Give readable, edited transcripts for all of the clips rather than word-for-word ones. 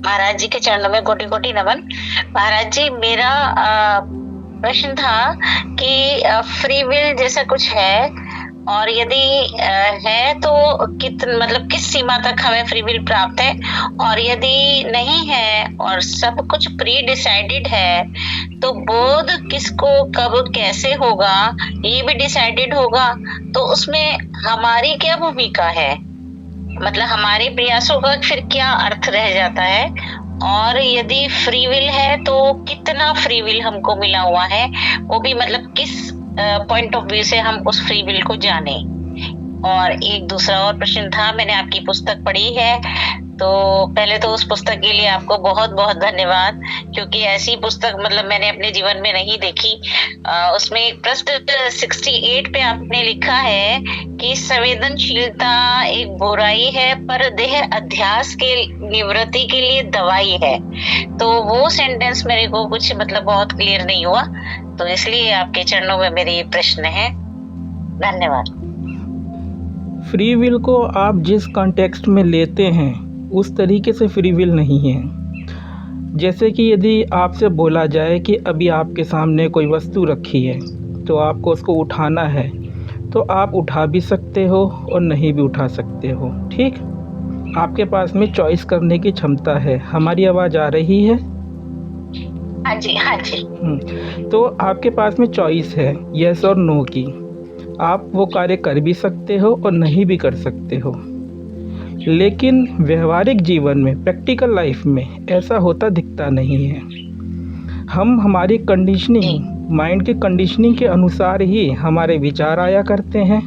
महाराज जी के चरणों में कोटि कोटि नमन। महाराज जी, मेरा प्रश्न था कि फ्री विल जैसा कुछ है, और यदि है तो मतलब किस सीमा तक हमें फ्री विल प्राप्त है, और यदि नहीं है और सब कुछ प्री डिसाइडेड है तो बोध किसको कब कैसे होगा ये भी डिसाइडेड होगा, तो उसमें हमारी क्या भूमिका है? मतलब हमारे प्रयासों का फिर क्या अर्थ रह जाता है? और यदि फ्री विल है तो कितना फ्री विल हमको मिला हुआ है, वो भी मतलब किस पॉइंट ऑफ व्यू से हम उस फ्री विल को जाने? और एक दूसरा और प्रश्न था, मैंने आपकी पुस्तक पढ़ी है, तो पहले तो उस पुस्तक के लिए आपको बहुत बहुत धन्यवाद, क्योंकि ऐसी पुस्तक मतलब मैंने अपने जीवन में नहीं देखी। उसमें प्रश्न 68 पे आपने लिखा है कि संवेदनशीलता एक बुराई है पर देह अध्यास के निवृत्ति के लिए दवाई है। तो वो सेंटेंस मेरे को कुछ मतलब बहुत क्लियर नहीं हुआ, तो इसलिए आपके चरणों में मेरे प्रश्न है। धन्यवाद। फ्री विल को आप जिस कॉन्टेक्स्ट में लेते हैं उस तरीके से फ्री विल नहीं है। जैसे कि यदि आपसे बोला जाए कि अभी आपके सामने कोई वस्तु रखी है तो आपको उसको उठाना है, तो आप उठा भी सकते हो और नहीं भी उठा सकते हो। ठीक, आपके पास में चॉइस करने की क्षमता है। हमारी आवाज़ आ रही है? हाँ जी, हाँ जी। तो आपके पास में चॉइस है यस और नो की। आप वो कार्य कर भी सकते हो और नहीं भी कर सकते हो। लेकिन व्यवहारिक जीवन में, प्रैक्टिकल लाइफ में ऐसा होता दिखता नहीं है। हम हमारी कंडीशनिंग, माइंड की कंडीशनिंग के अनुसार ही हमारे विचार आया करते हैं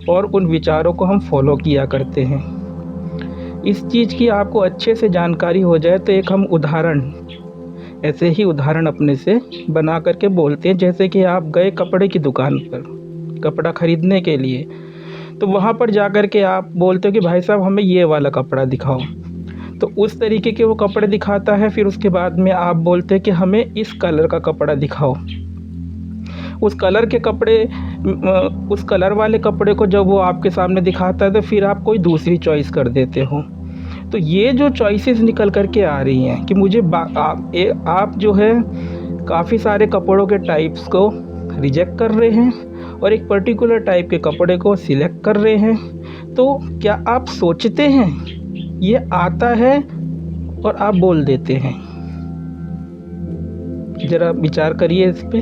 और उन विचारों को हम फॉलो किया करते हैं। इस चीज़ की आपको अच्छे से जानकारी हो जाए तो एक हम उदाहरण, ऐसे ही उदाहरण अपने से बना करके बोलते हैं। जैसे कि आप गए कपड़े की दुकान पर कपड़ा ख़रीदने के लिए, तो वहाँ पर जाकर के आप बोलते हो कि भाई साहब हमें ये वाला कपड़ा दिखाओ, तो उस तरीके के वो कपड़े दिखाता है। फिर उसके बाद में आप बोलते हैं कि हमें इस कलर का कपड़ा दिखाओ। उस कलर के कपड़े, उस कलर वाले कपड़े को जब वो आपके सामने दिखाता है तो फिर आप कोई दूसरी चॉइस कर देते हो। तो ये जो चॉइसेस निकल कर के आ रही हैं कि मुझे आप जो है काफ़ी सारे कपड़ों के टाइप्स को रिजेक्ट कर रहे हैं और एक पर्टिकुलर टाइप के कपड़े को सिलेक्ट कर रहे हैं। तो क्या आप सोचते हैं? ये आता है और आप बोल देते हैं। ज़रा विचार करिए इस पे।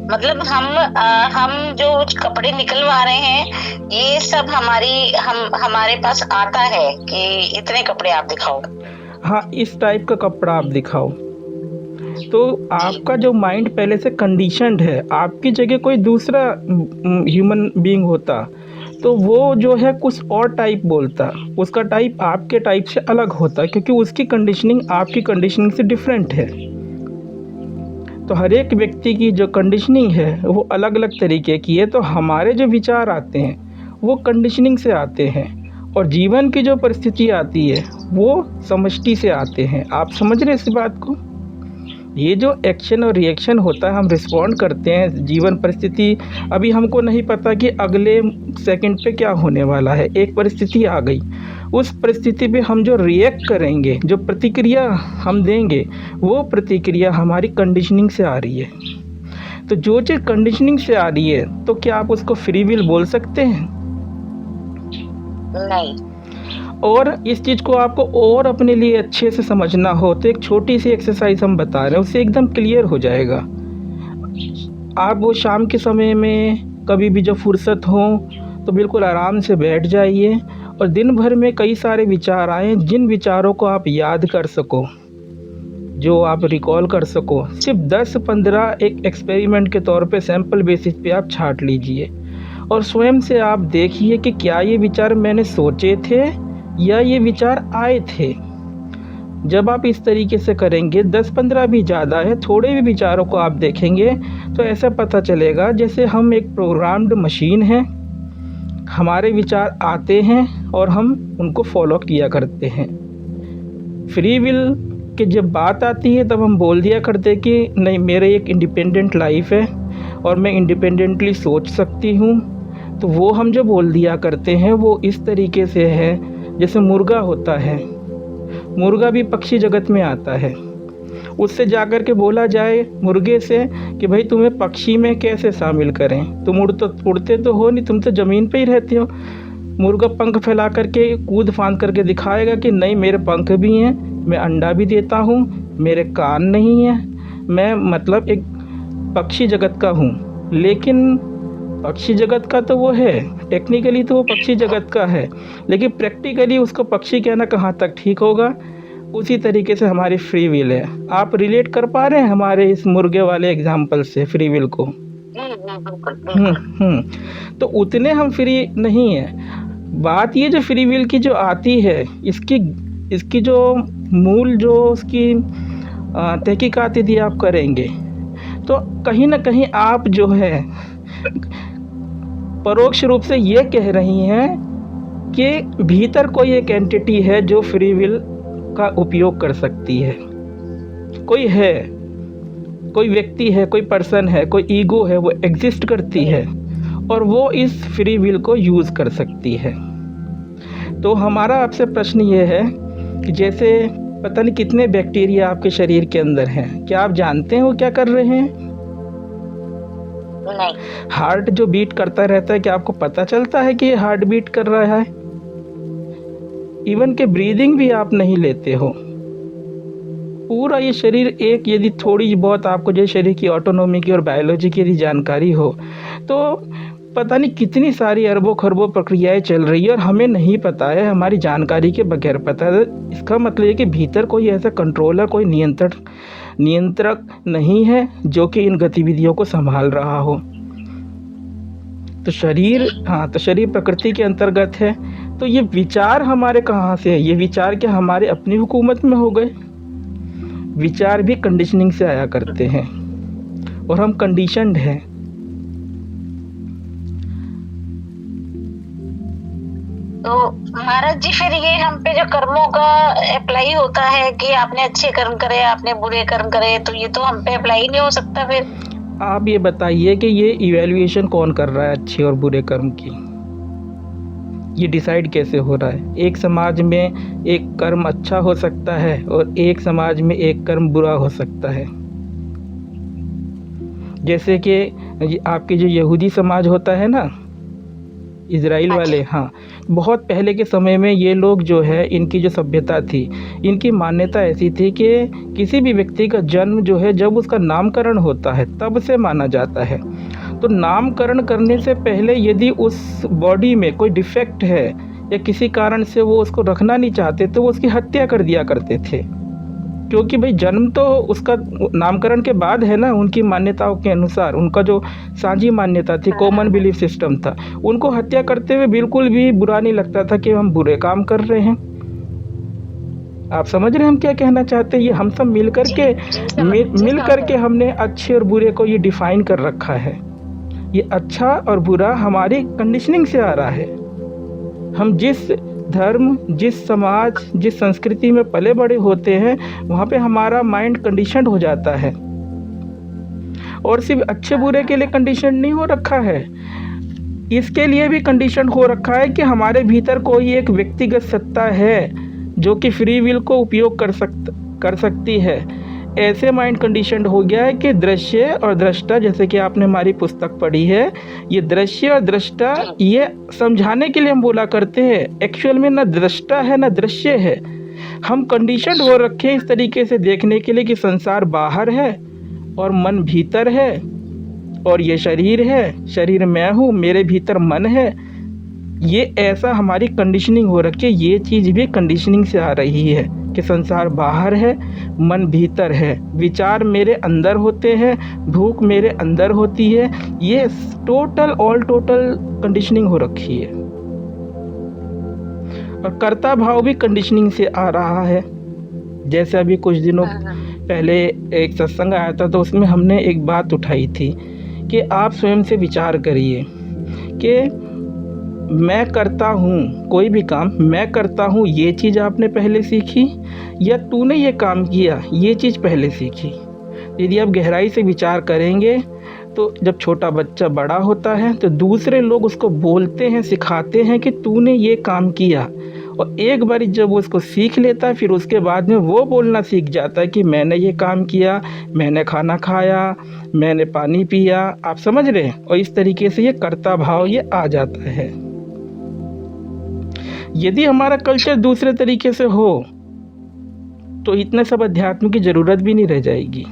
मतलब हम जो कपड़े निकलवा रहे हैं ये सब हमारे पास आता है कि इतने कपड़े आप दिखाओ। हाँ, इस टाइप का कपड़ा आप दिखाओ। तो आपका जो माइंड पहले से कंडीशनड है, आपकी जगह कोई दूसरा ह्यूमन बीइंग होता तो वो जो है कुछ और टाइप बोलता, उसका टाइप आपके टाइप से अलग होता, क्योंकि उसकी कंडीशनिंग आपकी कंडीशनिंग से डिफरेंट है। तो हर एक व्यक्ति की जो कंडीशनिंग है वो अलग अलग तरीके की है। तो हमारे जो विचार आते हैं वो कंडीशनिंग से आते हैं, और जीवन की जो परिस्थिति आती है वो समष्टि से आते हैं। आप समझ रहे हैं इस बात को? ये जो एक्शन और रिएक्शन होता है, हम रिस्पॉन्ड करते हैं जीवन परिस्थिति। अभी हमको नहीं पता कि अगले सेकंड पे क्या होने वाला है। एक परिस्थिति आ गई, उस परिस्थिति पे हम जो रिएक्ट करेंगे, जो प्रतिक्रिया हम देंगे, वो प्रतिक्रिया हमारी कंडीशनिंग से आ रही है। तो जो चीज़ कंडीशनिंग से आ रही है तो क्या आप उसको फ्री विल बोल सकते हैं? नहीं। और इस चीज़ को आपको और अपने लिए अच्छे से समझना हो तो एक छोटी सी एक्सरसाइज हम बता रहे हैं, उससे एकदम क्लियर हो जाएगा। आप वो शाम के समय में कभी भी जब फुर्सत हो तो बिल्कुल आराम से बैठ जाइए और दिन भर में कई सारे विचार आए, जिन विचारों को आप याद कर सको, जो आप रिकॉल कर सको, सिर्फ 10-15 एक एक्सपेरिमेंट के तौर पे सैंपल बेसिस पे आप छांट लीजिए और स्वयं से आप देखिए कि क्या ये विचार मैंने सोचे थे या ये विचार आए थे। जब आप इस तरीके से करेंगे, 10-15 भी ज़्यादा है, थोड़े भी विचारों को आप देखेंगे तो ऐसा पता चलेगा जैसे हम एक प्रोग्राम्ड मशीन हैं, हमारे विचार आते हैं और हम उनको फॉलो किया करते हैं। फ्री विल की जब बात आती है तब हम बोल दिया करते कि नहीं, मेरे एक इंडिपेंडेंट लाइफ है और मैं इंडिपेंडेंटली सोच सकती हूँ। तो वो हम जो बोल दिया करते हैं वो इस तरीके से है जैसे मुर्गा होता है, मुर्गा भी पक्षी जगत में आता है। उससे जाकर के बोला जाए मुर्गे से कि भाई तुम्हें पक्षी में कैसे शामिल करें, तुम उड़ते तो हो नहीं, तुम तो ज़मीन पे ही रहते हो। मुर्गा पंख फैला करके कूद फांद करके दिखाएगा कि नहीं मेरे पंख भी हैं, मैं अंडा भी देता हूँ, मेरे कान नहीं हैं, मैं मतलब एक पक्षी जगत का हूँ। लेकिन पक्षी जगत का तो वो है, टेक्निकली तो वो पक्षी जगत का है, लेकिन प्रैक्टिकली उसको पक्षी कहना कहाँ तक ठीक होगा। उसी तरीके से हमारी फ्री विल है। आप रिलेट कर पा रहे हैं हमारे इस मुर्गे वाले एग्जाम्पल से फ्री विल को? तो उतने हम फ्री नहीं हैं। बात ये जो फ्री विल की जो आती है, इसकी जो मूल जो उसकी तहकीकात यदि आप करेंगे तो कहीं ना कहीं आप जो है परोक्ष रूप से ये कह रही हैं कि भीतर कोई एक एंटिटी है जो फ्री विल का उपयोग कर सकती है। कोई है, कोई व्यक्ति है, कोई पर्सन है, कोई ईगो है, वो एग्जिस्ट करती है और वो इस फ्री विल को यूज़ कर सकती है। तो हमारा आपसे प्रश्न ये है कि जैसे पता नहीं कितने बैक्टीरिया आपके शरीर के अंदर हैं, क्या आप जानते हैं वो क्या कर रहे हैं? नहीं। हार्ट जो बीट करता रहता है, क्या आपको पता चलता है कि ये हार्ट बीट कर रहा है? इवन के ब्रीदिंग भी आप नहीं लेते हो। पूरा ये शरीर एक, यदि थोड़ी बहुत आपको जो शरीर की ऑटोनॉमी की और बायोलॉजी की यदि जानकारी हो तो पता नहीं कितनी सारी अरबों खरबों प्रक्रियाएं चल रही है और हमें नहीं पता है, हमारी जानकारी के बगैर पता है। इसका मतलब है कि भीतर कोई ऐसा कंट्रोलर, कोई नियंत्रक नहीं है जो कि इन गतिविधियों को संभाल रहा हो। तो शरीर प्रकृति के अंतर्गत है। तो ये विचार हमारे कहाँ से है? ये विचार क्या हमारे अपनी हुकूमत में हो गए? विचार भी कंडीशनिंग से आया करते हैं और हम कंडीशनड हैं। तो महाराज जी फिर ये हम पे जो कर्मों का अप्लाई होता है कि आपने अच्छे कर्म करे, आपने बुरे कर्म करे, तो ये तो हम पे अप्लाई नहीं हो सकता। फिर आप ये बताइए कि ये इवैल्यूएशन कौन कर रहा है अच्छे और बुरे कर्म की? ये डिसाइड कैसे हो रहा है? एक समाज में एक कर्म अच्छा हो सकता है और एक समाज में एक कर्म बुरा हो सकता है। जैसे कि आपके जो यहूदी समाज होता है ना, इजराइल वाले, हाँ, बहुत पहले के समय में ये लोग जो है, इनकी जो सभ्यता थी, इनकी मान्यता ऐसी थी कि किसी भी व्यक्ति का जन्म जो है, जब उसका नामकरण होता है तब से माना जाता है। तो नामकरण करने से पहले यदि उस बॉडी में कोई डिफेक्ट है या किसी कारण से वो उसको रखना नहीं चाहते तो वो उसकी हत्या कर दिया करते थे, क्योंकि भाई जन्म तो उसका नामकरण के बाद है ना। उनकी मान्यताओं के अनुसार, उनका जो साझी मान्यता थी, कॉमन बिलीफ सिस्टम था, उनको हत्या करते हुए बिल्कुल भी बुरा नहीं लगता था कि हम बुरे काम कर रहे हैं। आप समझ रहे हैं हम क्या कहना चाहते हैं? ये हम सब मिल करके हमने अच्छे और बुरे को ये डिफाइन कर रखा है। ये अच्छा और बुरा हमारी कंडीशनिंग से आ रहा है। हम जिस धर्म, जिस समाज, जिस संस्कृति में पले बड़े होते हैं, वहाँ पे हमारा माइंड कंडीशनड हो जाता है। और सिर्फ अच्छे बुरे के लिए कंडीशन नहीं हो रखा है, इसके लिए भी कंडीशन हो रखा है कि हमारे भीतर कोई एक व्यक्तिगत सत्ता है जो कि फ्री विल को उपयोग कर सकती है। ऐसे माइंड कंडीशनड हो गया है कि दृश्य और दृष्टा, जैसे कि आपने हमारी पुस्तक पढ़ी है, ये दृश्य और दृष्टा, ये समझाने के लिए हम बोला करते हैं, एक्चुअल में ना दृष्टा है ना दृश्य है। हम कंडीशनड हो रखे हैं इस तरीके से देखने के लिए कि संसार बाहर है और मन भीतर है, और ये शरीर है, शरीर मैं हूँ, मेरे भीतर मन है। ये ऐसा हमारी कंडीशनिंग हो रखी है। ये चीज़ भी कंडीशनिंग से आ रही है कि संसार बाहर है, मन भीतर है, विचार मेरे अंदर होते हैं, भूख मेरे अंदर होती है। ये टोटल कंडीशनिंग हो रखी है। और कर्ता भाव भी कंडीशनिंग से आ रहा है। जैसे अभी कुछ दिनों पहले एक सत्संग आया था, तो उसमें हमने एक बात उठाई थी कि आप स्वयं से विचार करिए कि मैं करता हूँ, कोई भी काम मैं करता हूँ, ये चीज़ आपने पहले सीखी या तूने ये काम किया, ये चीज़ पहले सीखी। यदि आप गहराई से विचार करेंगे तो जब छोटा बच्चा बड़ा होता है तो दूसरे लोग उसको बोलते हैं, सिखाते हैं कि तूने ये काम किया, और एक बारी जब वो उसको सीख लेता है, फिर उसके बाद में वो बोलना सीख जाता है कि मैंने ये काम किया, मैंने खाना खाया, मैंने पानी पिया। आप समझ रहे हैं? और इस तरीके से ये कर्ता भाव ये आ जाता है। यदि हमारा कल्चर दूसरे तरीके से हो तो इतने सब अध्यात्म की ज़रूरत भी नहीं रह जाएगी।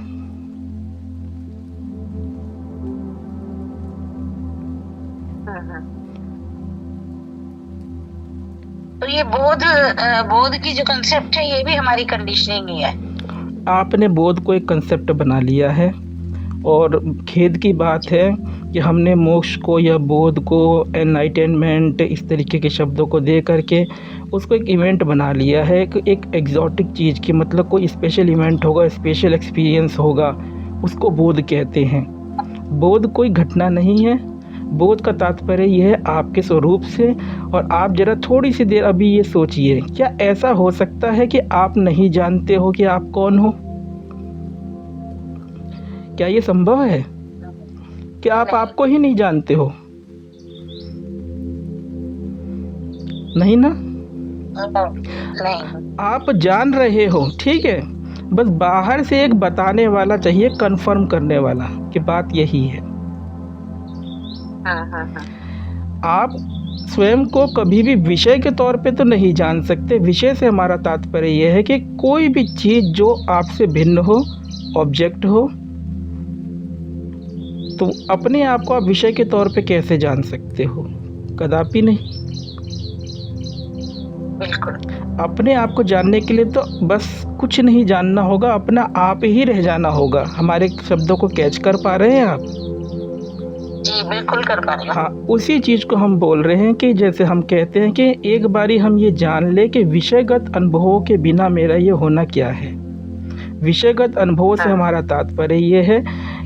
तो ये बोध की जो कंसेप्ट है ये भी हमारी कंडीशनिंग ही है। आपने बोध को एक कंसेप्ट बना लिया है और खेद की बात है कि हमने मोक्ष को या बोध को, एनलाइटनमेंट, इस तरीके के शब्दों को दे करके उसको एक इवेंट बना लिया है, एक एग्जॉटिक चीज़ की, मतलब कोई स्पेशल इवेंट होगा, स्पेशल एक्सपीरियंस होगा, उसको बोध कहते हैं। बोध कोई घटना नहीं है। बोध का तात्पर्य यह है आपके स्वरूप से। और आप जरा थोड़ी सी देर अभी ये सोचिए, क्या ऐसा हो सकता है कि आप नहीं जानते हो कि आप कौन हो? क्या ये संभव है कि आप आपको ही नहीं जानते हो? नहीं ना? नहीं। आप जान रहे हो, ठीक है, बस बाहर से एक बताने वाला चाहिए, कंफर्म करने वाला कि बात यही है। आप स्वयं को कभी भी विषय के तौर पे तो नहीं जान सकते। विषय से हमारा तात्पर्य यह है कि कोई भी चीज़ जो आपसे भिन्न हो, ऑब्जेक्ट हो, तो अपने आप को आप विषय के तौर पे कैसे जान सकते हो? कदापि नहीं। बिल्कुल। अपने आप को जानने के लिए तो बस कुछ नहीं जानना होगा, अपना आप ही रह जाना होगा। हमारे शब्दों को कैच कर पा रहे हैं आप? जी बिल्कुल कर पा रहे हैं। हाँ, उसी चीज़ को हम बोल रहे हैं कि जैसे हम कहते हैं कि एक बारी हम ये जान ले कि विषयगत अनुभवों के बिना मेरा ये होना क्या है। विषयगत अनुभवों से हमारा तात्पर्य ये है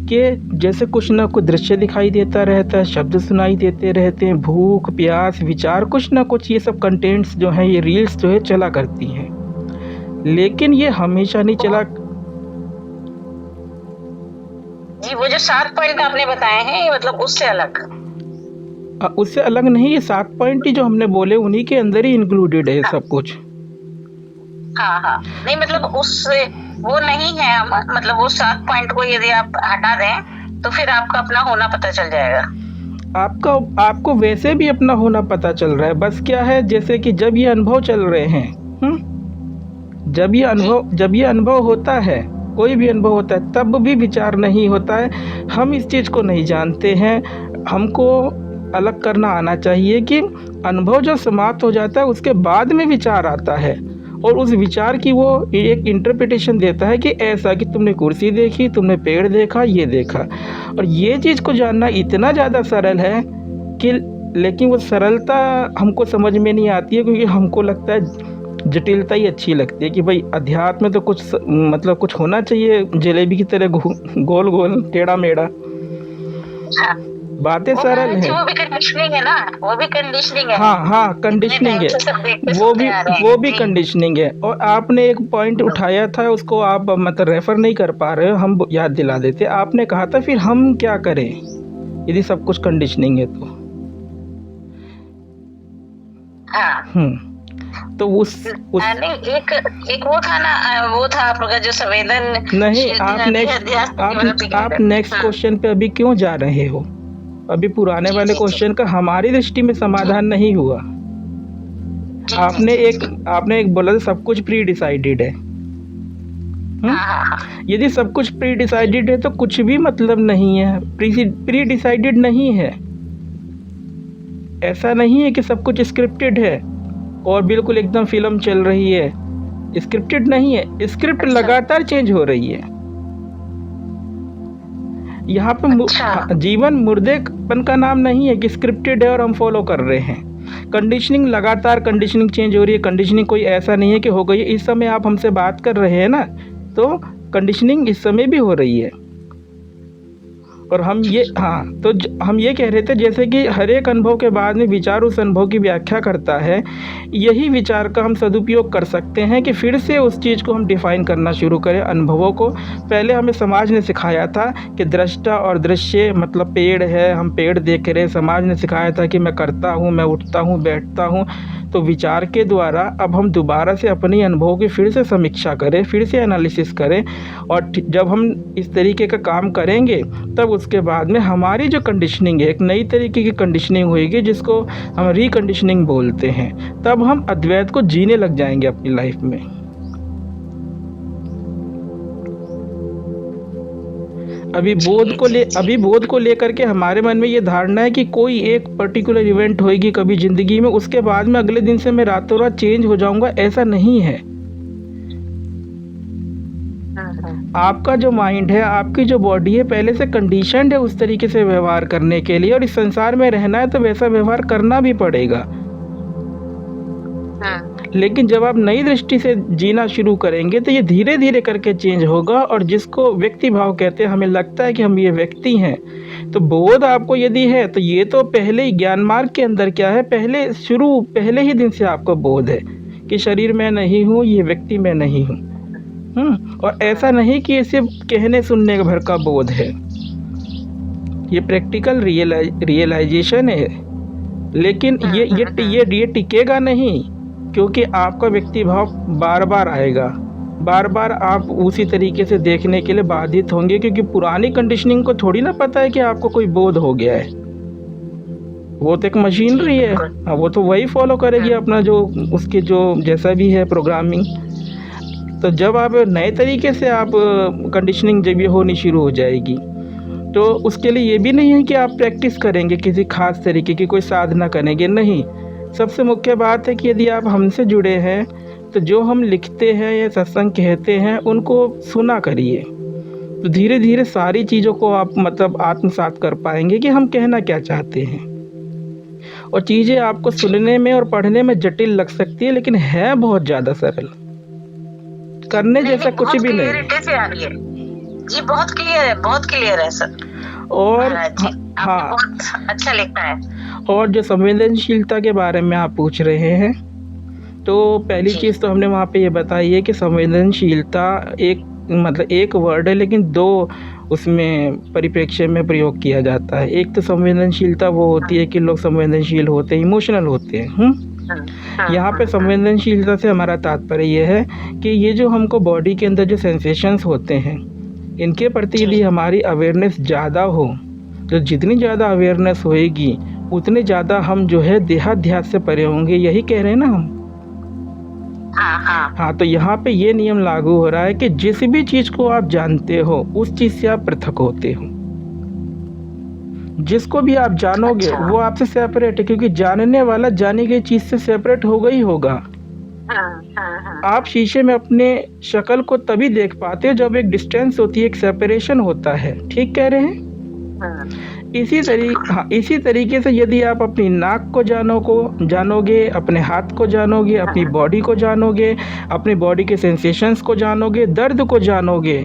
कि जैसे कुछ ना कुछ दृश्य दिखाई देता रहता है, शब्द सुनाई देते रहते हैं, भूख, प्यास, विचार, कुछ ना कुछ ये सब कंटेंट्स जो हैं, ये रील्स जो है चला करती हैं, लेकिन ये हमेशा नहीं चला। जी वो जो 7 पॉइंट आपने बताए हैं ये मतलब उससे अलग नहीं, ये 7 पॉइंट ही जो हमने बोले उन्हीं के अंदर ही इंक्लूडेड है सब कुछ। हाँ नहीं मतलब उससे वो नहीं है, मतलब वो 7 पॉइंट को यदि आप हटा दें तो फिर आपका अपना होना पता चल जाएगा। आपको वैसे भी अपना होना पता चल रहा है। बस क्या है, जैसे कि जब ये अनुभव चल रहे हैं, जब ये अनुभव होता है, कोई भी अनुभव होता है, तब भी विचार नहीं होता है। हम इस चीज़ को नहीं जानते हैं। हमको अलग करना आना चाहिए कि अनुभव जब समाप्त हो जाता है उसके बाद में विचार आता है और उस विचार की वो एक इंटरप्रिटेशन देता है कि ऐसा कि तुमने कुर्सी देखी, तुमने पेड़ देखा, ये देखा। और ये चीज़ को जानना इतना ज़्यादा सरल है कि लेकिन वो सरलता हमको समझ में नहीं आती है, क्योंकि हमको लगता है जटिलता ही अच्छी लगती है कि भाई अध्यात्म में तो कुछ मतलब कुछ होना चाहिए, जलेबी की तरह गोल गोल टेढ़ा मेढ़ा। बातें सरल हैं। वो भी कंडीशनिंग है ना, वो भी कंडीशनिंग है। हाँ कंडीशनिंग है, वो भी कंडीशनिंग है। और आपने एक पॉइंट उठाया था, उसको आप मतलब रेफर नहीं कर पा रहे हो, हम याद दिला देते। आपने कहा था फिर हम क्या करें यदि सब कुछ कंडीशनिंग है तो? तो उस नहीं एक वो था ना, वो था आपका जो संवेदन नहीं। आप नेक्स्ट क्वेश्चन पे अभी क्यों जा रहे हो? अभी पुराने वाले क्वेश्चन का हमारी दृष्टि में समाधान नहीं हुआ। आपने एक बोला सब कुछ प्री डिसाइडेड है। यदि सब कुछ प्री डिसाइडेड है तो कुछ भी मतलब नहीं है, प्री डिसाइडेड नहीं है। ऐसा नहीं है कि सब कुछ स्क्रिप्टेड है और बिल्कुल एकदम फिल्म चल रही है। स्क्रिप्टेड नहीं है, स्क्रिप्ट लगातार चेंज हो रही है। यहाँ पे जीवन मुर्देपन का नाम नहीं है कि स्क्रिप्टेड है और हम फॉलो कर रहे हैं। कंडीशनिंग लगातार कंडीशनिंग चेंज हो रही है। कंडीशनिंग कोई ऐसा नहीं है कि हो गई। इस समय आप हमसे बात कर रहे हैं ना, तो कंडीशनिंग इस समय भी हो रही है। और हम ये कह रहे थे जैसे कि हर एक अनुभव के बाद में विचार उस अनुभव की व्याख्या करता है। यही विचार का हम सदुपयोग कर सकते हैं कि फिर से उस चीज़ को हम डिफ़ाइन करना शुरू करें, अनुभवों को। पहले हमें समाज ने सिखाया था कि दृष्टा और दृश्य मतलब पेड़ है, हम पेड़ देख रहे हैं। समाज ने सिखाया था कि मैं करता हूँ, मैं उठता हूँ, बैठता हूँ। तो विचार के द्वारा अब हम दोबारा से अपने अनुभव की फिर से समीक्षा करें, फिर से एनालिसिस करें, और जब हम इस तरीके का काम करेंगे तब उसके बाद में हमारी जो कंडीशनिंग है, एक नई तरीके की कंडीशनिंग होएगी जिसको हम रिकंडीशनिंग बोलते हैं। तब हम अद्वैत को जीने लग जाएंगे अपनी लाइफ में। अभी बोध को लेकर के हमारे मन में ये धारणा है कि कोई एक पर्टिकुलर इवेंट होएगी कभी ज़िंदगी में, उसके बाद में अगले दिन से मैं रातों रात चेंज हो जाऊंगा, ऐसा नहीं है। आपका जो माइंड है, आपकी जो बॉडी है, पहले से कंडीशनड है उस तरीके से व्यवहार करने के लिए, और इस संसार में रहना है तो वैसा व्यवहार करना भी पड़ेगा। लेकिन जब आप नई दृष्टि से जीना शुरू करेंगे तो ये धीरे धीरे करके चेंज होगा, और जिसको व्यक्ति भाव कहते हैं, हमें लगता है कि हम ये व्यक्ति हैं। तो बोध आपको यदि है तो ये तो पहले ही ज्ञान मार्ग के अंदर क्या है, पहले ही दिन से आपको बोध है कि शरीर मैं नहीं हूँ, ये व्यक्ति मैं नहीं हूँ। और ऐसा नहीं कि ये सिर्फ कहने सुनने भर का बोध है, ये प्रैक्टिकल रियलाइजेशन है। लेकिन ये टिकेगा नहीं, क्योंकि आपका व्यक्ति भाव बार बार आएगा, बार बार आप उसी तरीके से देखने के लिए बाधित होंगे, क्योंकि पुरानी कंडीशनिंग को थोड़ी ना पता है कि आपको कोई बोध हो गया है। वो तो एक मशीनरी है, वो तो वही फॉलो करेगी अपना जो उसके जो जैसा भी है प्रोग्रामिंग। तो जब आप नए तरीके से आप कंडीशनिंग जब ये होनी शुरू हो जाएगी, तो उसके लिए ये भी नहीं है कि आप प्रैक्टिस करेंगे किसी खास तरीके की, कोई साधना करेंगे, नहीं। सबसे मुख्य बात है कि यदि आप हमसे जुड़े हैं तो जो हम लिखते हैं या सत्संग कहते हैं उनको सुना करिए, तो धीरे धीरे सारी चीज़ों को आप मतलब आत्मसात कर पाएंगे कि हम कहना क्या चाहते हैं। और चीज़ें आपको सुनने में और पढ़ने में जटिल लग सकती है, लेकिन है बहुत ज़्यादा सरल, करने जैसा कुछ भी नहीं है। जी बहुत क्लियर है सर। और हाँ, बहुत अच्छा लिखा है। और जो संवेदनशीलता के बारे में आप पूछ रहे हैं, तो पहली चीज़ तो हमने वहाँ पे ये बताई है कि संवेदनशीलता एक वर्ड है, लेकिन दो उसमें परिप्रेक्ष्य में प्रयोग किया जाता है। एक तो संवेदनशीलता वो होती है कि लोग संवेदनशील होते हैं, इमोशनल होते हैं। यहाँ पे संवेदनशीलता से हमारा तात्पर्य ये है कि ये जो हमको बॉडी के अंदर जो सेंसेशंस होते हैं, इनके प्रति यदि हमारी अवेयरनेस ज़्यादा हो, तो जितनी ज़्यादा अवेयरनेस होएगी उतने ज़्यादा हम जो है देहाध्यास से परे होंगे, यही कह रहे हैं ना हम। हाँ, तो यहाँ पे ये नियम लागू हो रहा है कि जिस भी चीज़ को आप जानते हो उस चीज़ से आप पृथक होते हो। जिसको भी आप जानोगे वो आपसे सेपरेट है, क्योंकि जानने वाला जानी गई चीज़ से सेपरेट होगा ही होगा। आप शीशे में अपने शक्ल को तभी देख पाते हो जब एक डिस्टेंस होती है, एक सेपरेशन होता है। ठीक कह रहे हैं? इसी तरीके से यदि आप अपनी नाक को जानोगे, अपने हाथ को जानोगे, अपनी बॉडी को जानोगे, अपनी बॉडी के सेंसेशंस को जानोगे, दर्द को जानोगे।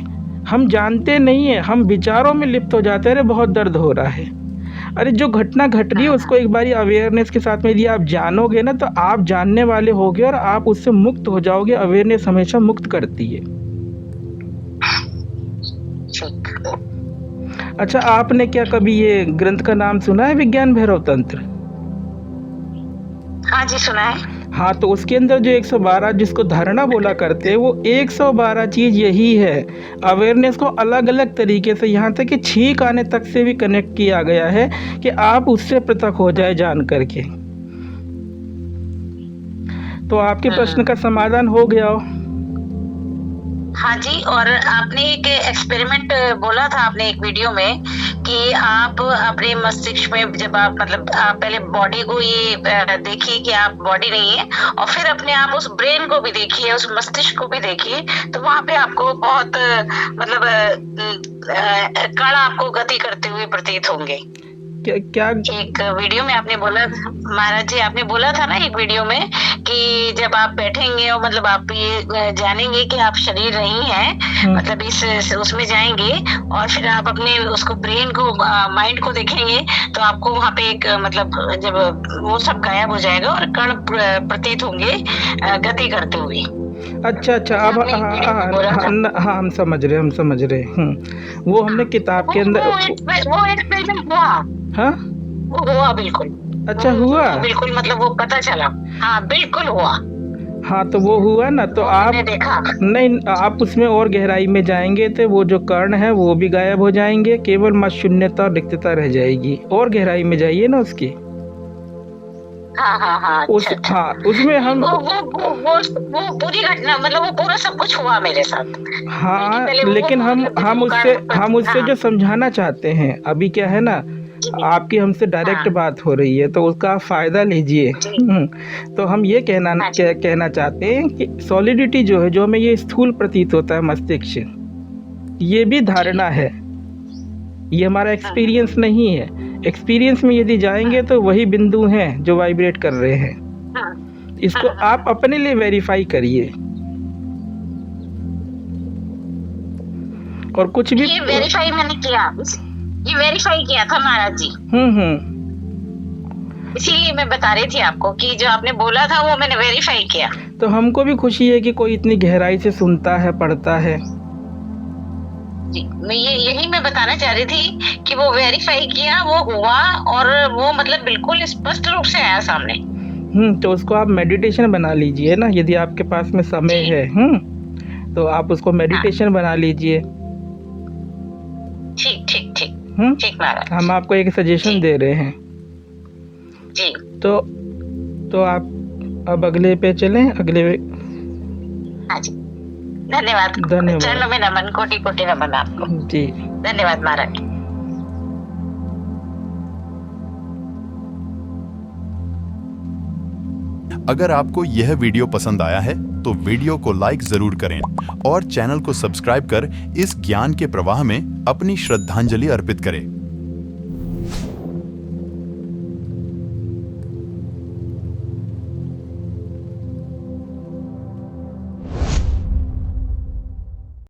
हम जानते नहीं हैं, हम विचारों में लिप्त हो जाते हैं, अरे बहुत दर्द हो रहा है। अरे जो घटना घट रही है उसको एक बारी अवेयरनेस के साथ में यदि आप जानोगे ना, तो आप जानने वाले होगे और आप उससे मुक्त हो जाओगे। अवेयरनेस हमेशा मुक्त करती है। अच्छा, आपने क्या कभी ये ग्रंथ का नाम सुना है, विज्ञान भैरव तंत्र? हाँ जी, सुना है। हाँ, तो उसके अंदर जो 112 जिसको धारणा बोला करते हैं, वो 112 चीज़ यही है। अवेयरनेस को अलग अलग तरीके से, यहाँ तक कि छींक आने तक से भी कनेक्ट किया गया है कि आप उससे पृथक हो जाए जान करके। तो आपके प्रश्न का समाधान हो गया हो? हाँ जी, और आपने एक एक्सपेरिमेंट बोला था आपने एक वीडियो में कि आप अपने मस्तिष्क में जब आप आप पहले बॉडी को ये देखिए कि आप बॉडी नहीं है, और फिर अपने आप उस ब्रेन को भी देखिए, उस मस्तिष्क को भी देखिए, तो वहां पे आपको बहुत कण आपको गति करते हुए प्रतीत होंगे। क्या एक वीडियो में आपने बोला, महाराज जी आपने बोला था ना एक वीडियो में कि जब आप बैठेंगे और आप ये जानेंगे कि आप शरीर नहीं है, इस उसमें जाएंगे और फिर आप अपने उसको ब्रेन को माइंड को देखेंगे, तो आपको वहाँ पे एक जब वो सब गायब हो जाएगा और कण प्रतीत होंगे गति करते हुए। अच्छा, अब हाँ, हम समझ रहे। वो हमने किताब के अंदर वो एक्सपेरिमेंट हुआ। हाँ, वो हुआ बिल्कुल। अच्छा हुआ। बिल्कुल, मतलब वो पता चला। हाँ, बिल्कुल हुआ। हाँ तो वो हुआ ना, तो आप मैंने देखा। नहीं, आप उसमें और गहराई में जाएंगे तो वो जो कर्ण है वो भी गायब हो जाएंगे, केवल मत शून्यता और रिक्तता रह जाएगी। और गहराई में जाइए ना उसकी। हाँ हाँ हाँ, उस अच्छा अच्छा। हाँ उसमें हम वो पूरी घटना, मतलब वो पूरा सब कुछ हुआ मेरे साथ। कि हाँ, पहले वो लेकिन मतलब हम उससे हाँ जो समझाना चाहते हैं अभी क्या है ना, जी आपकी हमसे डायरेक्ट हाँ बात हो रही है तो उसका आप फायदा लीजिए। जी तो हम ये हाँ जी कहना चाहते हैं कि सॉलिडिटी जो है, जो हमें ये स्थूल प्रतीत होता है मस्तिष्क, ये भी जी। धारणा है, ये हमारा हाँ एक्सपीरियंस नहीं है। एक्सपीरियंस में यदि जाएंगे हाँ तो वही बिंदु हैं जो वाइब्रेट कर रहे हैं। हाँ इसको हाँ हाँ आप हाँ। अपने लिए वेरीफाई करिए। और कुछ भी ये वेरीफाई मैंने किया, ये वेरीफाई किया था महाराज जी। हम्म। इसीलिए मैं बता रही थी आपको कि जो आपने बोला था वो मैंने वेरीफाई किया। तो हमको भी खुशी है कि कोई इतनी गहराई से सुनता है, पढ़ता है। जी, मैं यही मैं बताना चाह रही थी कि वो वेरीफाई किया, वो हुआ, और वो मतलब बिल्कुल स्पष्ट रूप से आया सामने। तो उसको आप मेडिटेशन बना लीजिए ना, यदि आपके पास में समय जी है। तो आप उसको हाँ, मेडिटेशन बना लीजिए। ठीक ठीक ठीक। हम्म ठीक महाराज हम आपको एक सजेशन जी दे रहे हैं। जी। तो आप अब अगले पे चलें, अगले। हाँ जी, धन्यवाद। धन्यवाद चरणों में नमन, कोटि कोटि नमन आपको। जी। धन्यवाद महाराज। अगर आपको यह वीडियो पसंद आया है तो वीडियो को लाइक जरूर करें और चैनल को सब्सक्राइब कर इस ज्ञान के प्रवाह में अपनी श्रद्धांजलि अर्पित करें।